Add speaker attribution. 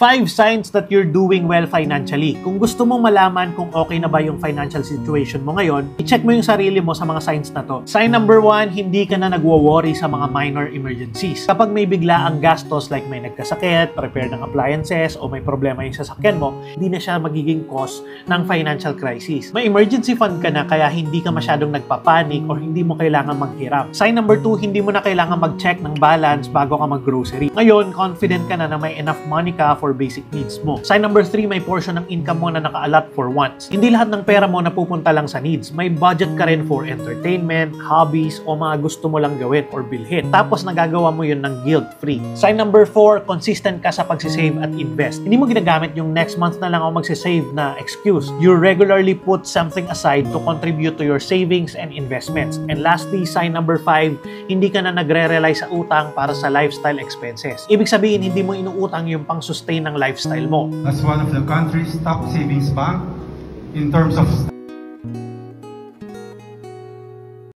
Speaker 1: 5 signs that you're doing well financially. Kung gusto mong malaman kung okay na ba yung financial situation mo ngayon, i-check mo yung sarili mo sa mga signs na to. Sign number 1, hindi ka na nagwo-worry sa mga minor emergencies. Kapag may bigla ang gastos like may nagkasakit, repair ng appliances, o may problema yung sasakyan mo, hindi na siya magiging cause ng financial crisis. May emergency fund ka na kaya hindi ka masyadong nagpapanik or hindi mo kailangan maghiram. Sign number 2, hindi mo na kailangan mag-check ng balance bago ka mag-grocery. Ngayon, confident ka na may enough money ka for basic needs mo. Sign number 3, may portion ng income mo na naka-allot for wants. Hindi lahat ng pera mo napupunta lang sa needs. May budget ka rin for entertainment, hobbies, o mga gusto mo lang gawin or bilhin. Tapos nagagawa mo yun ng guilt-free. Sign number 4, consistent ka sa pagsisave at invest. Hindi mo ginagamit yung next month na lang ako magsisave na excuse. You regularly put something aside to contribute to your savings and investments. And lastly, sign number 5, hindi ka na nagre-rely sa utang para sa lifestyle expenses. Ibig sabihin, hindi mo inuutang yung pang-sustain ng lifestyle mo.
Speaker 2: As one of the country's top savings bank, in terms of